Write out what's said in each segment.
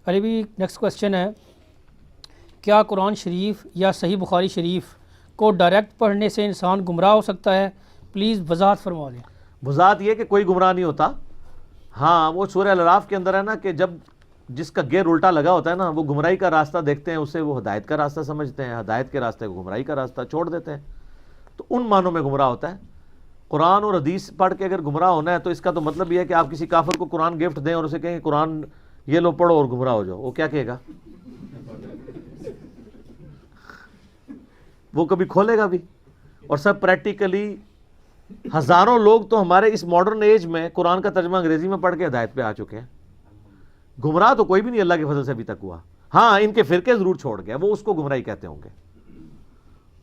علی بھی next question ہے، کیا قرآن شریف یا صحیح بخاری شریف کو ڈائریکٹ پڑھنے سے انسان گمراہ ہو سکتا ہے؟ پلیز وضاحت فرما دیں۔ وضاحت یہ کہ کوئی گمراہ نہیں ہوتا. ہاں وہ سورہ الاعراف کے اندر ہے نا کہ جب جس کا گیئر الٹا لگا ہوتا ہے نا، وہ گمراہی کا راستہ دیکھتے ہیں، اسے وہ ہدایت کا راستہ سمجھتے ہیں، ہدایت کے راستے کو گمراہی کا راستہ چھوڑ دیتے ہیں، تو ان معنوں میں گمراہ ہوتا ہے. قرآن اور حدیث پڑھ کے اگر گمراہ ہونا ہے تو اس کا تو مطلب یہ ہے کہ آپ کسی کافر کو قرآن گفٹ دیں اور اسے کہیں کہ قرآن یہ لو پڑھو اور گمراہ ہو جاؤ، وہ کیا کہے گا؟ وہ کبھی کھولے گا بھی؟ اور سب پریکٹیکلی ہزاروں لوگ تو ہمارے اس ماڈرن ایج میں قرآن کا ترجمہ انگریزی میں پڑھ کے ہدایت پہ آ چکے ہیں. گمراہ تو کوئی بھی نہیں اللہ کے فضل سے ابھی تک ہوا. ہاں ان کے فرقے ضرور چھوڑ گیا، وہ اس کو گمراہی کہتے ہوں گے.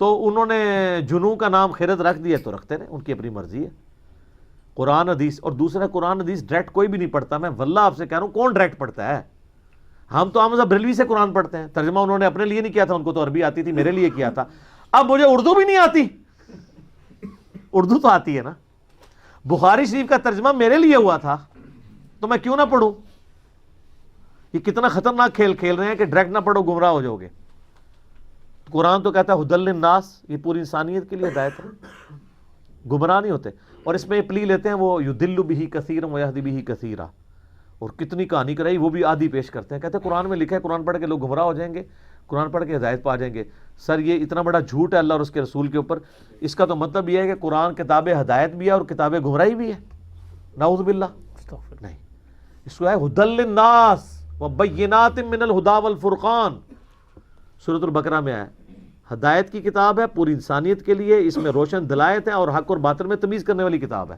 تو انہوں نے جنوں کا نام خیرت رکھ دیا تو رکھتے رہے، ان کی اپنی مرضی ہے. قرآن حدیث، اور دوسرا قرآن حدیث ڈائریکٹ کوئی بھی نہیں پڑھتا. میں واللہ آپ سے کہہ رہا ہوں کون ڈائریکٹ پڑھتا ہے؟ ہم تو احمد بریلوی سے قرآن پڑھتے ہیں. ترجمہ انہوں نے اپنے لیے نہیں کیا تھا، ان کو تو عربی آتی تھی، میرے لیے کیا تھا. اب مجھے اردو بھی نہیں آتی، اردو تو آتی ہے نا. بخاری شریف کا ترجمہ میرے لیے ہوا تھا تو میں کیوں نہ پڑھوں؟ یہ کتنا خطرناک کھیل کھیل رہے ہیں کہ ڈائریکٹ نہ پڑھو گمراہ ہو جاؤ گے. قرآن تو کہتا ہے ہدی للناس، یہ پوری انسانیت کے لیے ہدایت ہے، گمراہ نہیں ہوتے. اور اس میں یہ پلی لیتے ہیں وہ یضل بہ کثیرا ویہدی بہ کثیرا، اور کتنی کہانی کرائی وہ بھی آدھی پیش کرتے ہیں. کہتے ہیں قرآن میں لکھا ہے قرآن پڑھ کے لوگ گمراہ ہو جائیں گے، قرآن پڑھ کے ہدایت پا جائیں گے. سر یہ اتنا بڑا جھوٹ ہے اللہ اور اس کے رسول کے اوپر. اس کا تو مطلب یہ ہے کہ قرآن کتاب ہدایت بھی ہے اور کتاب گمراہی بھی ہے. نعوذ باللہ. نہیں، اس کو ہے ہدی للناس وبینات من الہدی والفرقان، سورۃ البقرہ میں ہے. ہدایت کی کتاب ہے پوری انسانیت کے لیے، اس میں روشن دلائت ہیں اور حق اور باطل میں تمیز کرنے والی کتاب ہے.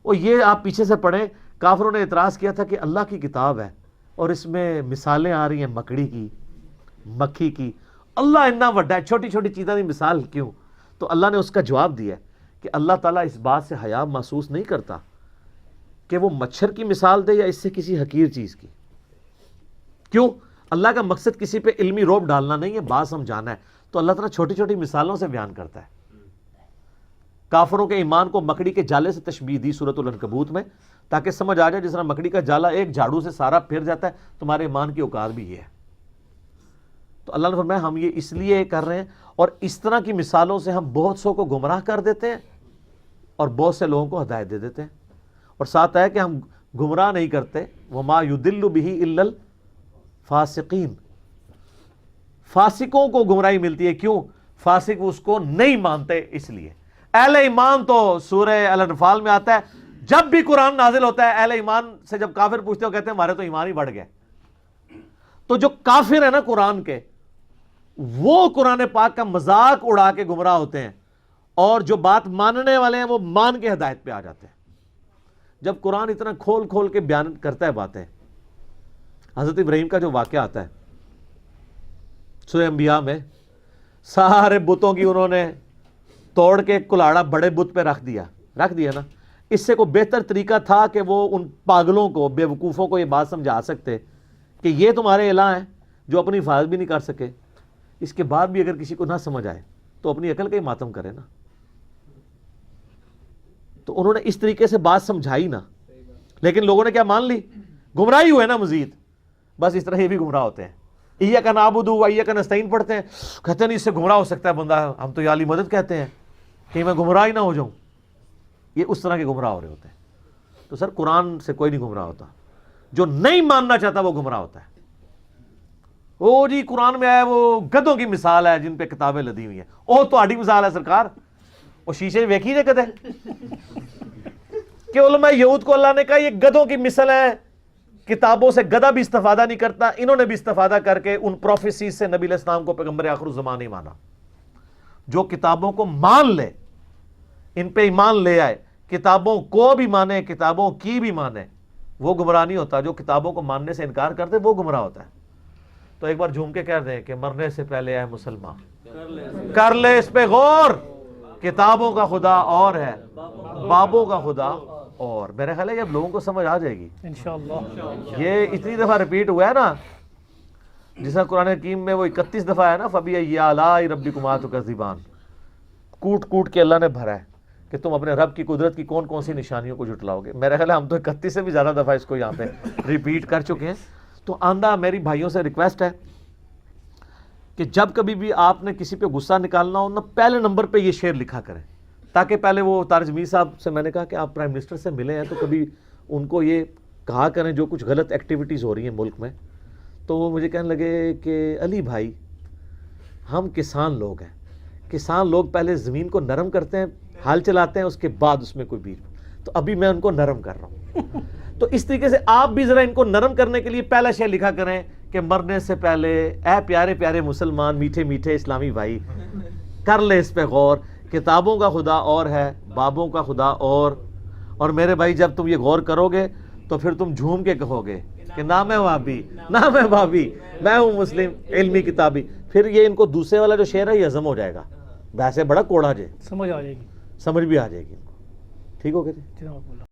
اور یہ آپ پیچھے سے پڑھیں، کافروں نے اعتراض کیا تھا کہ اللہ کی کتاب ہے اور اس میں مثالیں آ رہی ہیں مکڑی کی، مکھی کی. اللہ اتنا بڑا ہے، چھوٹی چھوٹی چیزوں کی مثال کیوں؟ تو اللہ نے اس کا جواب دیا کہ اللہ تعالیٰ اس بات سے حیا محسوس نہیں کرتا کہ وہ مچھر کی مثال دے یا اس سے کسی حقیر چیز کی. کیوں؟ اللہ کا مقصد کسی پہ علمی روب ڈالنا نہیں ہے، بات سمجھانا ہے. تو اللہ تعالیٰ چھوٹی چھوٹی مثالوں سے بیان کرتا ہے. کافروں کے ایمان کو مکڑی کے جالے سے تشبیہ دی سورۃ العنکبوت میں، تاکہ سمجھ آ جائے جس طرح مکڑی کا جالا ایک جھاڑو سے سارا پھر جاتا ہے، تمہارے ایمان کی اوقات بھی یہ ہے. تو اللہ نے فرمایا ہم یہ اس لیے کر رہے ہیں، اور اس طرح کی مثالوں سے ہم بہت سو کو گمراہ کر دیتے ہیں اور بہت سے لوگوں کو ہدایت دے دیتے ہیں. اور ساتھ ہے کہ ہم گمراہ نہیں کرتے، وما یضل بہ الا الفاسقین، فاسقوں کو گمراہی ملتی ہے. کیوں؟ فاسق اس کو نہیں مانتے اس لیے. اہل ایمان تو سورہ الانفال میں آتا ہے، جب بھی قرآن نازل ہوتا ہے اہل ایمان سے جب کافر پوچھتے ہو کہتے ہیں ہمارے تو ایمان ہی بڑھ گئے. تو جو کافر ہے نا قرآن کے، وہ قرآن پاک کا مذاق اڑا کے گمراہ ہوتے ہیں، اور جو بات ماننے والے ہیں وہ مان کے ہدایت پہ آ جاتے ہیں. جب قرآن اتنا کھول کھول کے بیان کرتا ہے باتیں، حضرت ابراہیم کا جو واقعہ آتا ہے سورہ انبیاء میں، سارے بتوں کی انہوں نے توڑ کے کلاڑا بڑے بت پہ رکھ دیا نا. اس سے کوئی بہتر طریقہ تھا کہ وہ ان پاگلوں کو، بے وقوفوں کو یہ بات سمجھا سکتے کہ یہ تمہارے الہ ہیں جو اپنی حفاظت بھی نہیں کر سکے. اس کے بعد بھی اگر کسی کو نہ سمجھ آئے تو اپنی عقل کا ہی ماتم کرے نا. تو انہوں نے اس طریقے سے بات سمجھائی نا، لیکن لوگوں نے کیا مان لی؟ گمراہی ہوئے نا مزید. بس اس طرح یہ بھی گمراہ ہوتے ہیں. ایاک نعبد و ایاک نستعین پڑھتے ہیں، کہتے ہیں نہیں اس سے گمراہ ہو سکتا ہے بندہ، ہم تو یا علی مدد کہتے ہیں کہ میں گمراہ ہی نہ ہو جاؤں. یہ اس طرح کے گمراہ ہو رہے ہوتے ہیں. تو سر قرآن سے کوئی نہیں گمراہ ہوتا، جو نہیں ماننا چاہتا وہ گمراہ ہوتا ہے. وہ جی قرآن میں آیا وہ گدوں کی مثال ہے جن پہ کتابیں لدی ہوئی ہیں. وہ تہاڈی مثال ہے سرکار، وہ شیشے ویکھی جے کدے کہ علماء یہود کو اللہ نے کہا یہ گدوں کی مثل ہے، کتابوں سے گدھا بھی استفادہ نہیں کرتا. انہوں نے بھی استفادہ کر کے ان پروفیسیز سے نبی علیہ السلام کو پیغمبر آخر الزمان نہیں مانا. جو کتابوں کو مان لے، ان پہ ایمان لے آئے، کتابوں کو بھی مانے کتابوں کی بھی مانے، وہ گمراہ نہیں ہوتا. جو کتابوں کو ماننے سے انکار کرتے وہ گمراہ ہوتا ہے. تو ایک بار جھوم کے کہہ دیں کہ مرنے سے پہلے اے مسلمان کر لے اس پہ غور، کتابوں کا خدا اور ہے، بابوں کا خدا اور. میرا خیال ہے اب لوگوں کو سمجھ آ جائے گی انشاءاللہ. یہ اتنی دفعہ ریپیٹ ہوا ہے نا، جس طرح قرآن حکیم میں وہ 31 دفعہ ہے نا، فَبِأَيِّ آلَاءِ رَبِّكُمَا تُكَذِّبَانِ، کوٹ کوٹ کے اللہ نے بھرا ہے کہ تم اپنے رب کی قدرت کی کون کون سی نشانیوں کو جھٹلاؤ گے. میرا خیال ہے ہم تو 31 سے بھی زیادہ دفعہ اس کو یہاں پہ ریپیٹ کر چکے ہیں. تو آندہ میری بھائیوں سے ریکویسٹ ہے کہ جب کبھی بھی آپ نے کسی پہ غصہ نکالنا ہو نا، پہلے نمبر پہ یہ شعر لکھا کریں، تاکہ پہلے وہ طارق جمیل صاحب سے میں نے کہا کہ آپ پرائم منسٹر سے ملے ہیں تو کبھی ان کو یہ کہا کریں جو کچھ غلط ایکٹیویٹیز ہو رہی ہیں ملک میں. تو وہ مجھے کہنے لگے کہ علی بھائی ہم کسان لوگ ہیں، کسان لوگ پہلے زمین کو نرم کرتے ہیں، ہل چلاتے ہیں، اس کے بعد اس میں کوئی بیج. تو ابھی میں ان کو نرم کر رہا ہوں. تو اس طریقے سے آپ بھی ذرا ان کو نرم کرنے کے لیے پہلا شعر لکھا کریں کہ مرنے سے پہلے اے پیارے پیارے مسلمان، میٹھے میٹھے اسلامی بھائی، کر لے اس پہ غور، کتابوں کا خدا اور ہے، بابوں کا خدا اور میرے بھائی جب تم یہ غور کرو گے تو پھر تم جھوم کے کہو گے کہ نہ میں وہابی، نہ میں بھابی، میں ہوں مسلم علمی کتابی. پھر یہ ان کو دوسرے والا جو شعر ہے یہ ہضم ہو جائے گا، ویسے بڑا کوڑا جے، سمجھ آ جائے گی. سمجھ بھی آ جائے گی ان کو. ٹھیک ہو گیا جی. جناب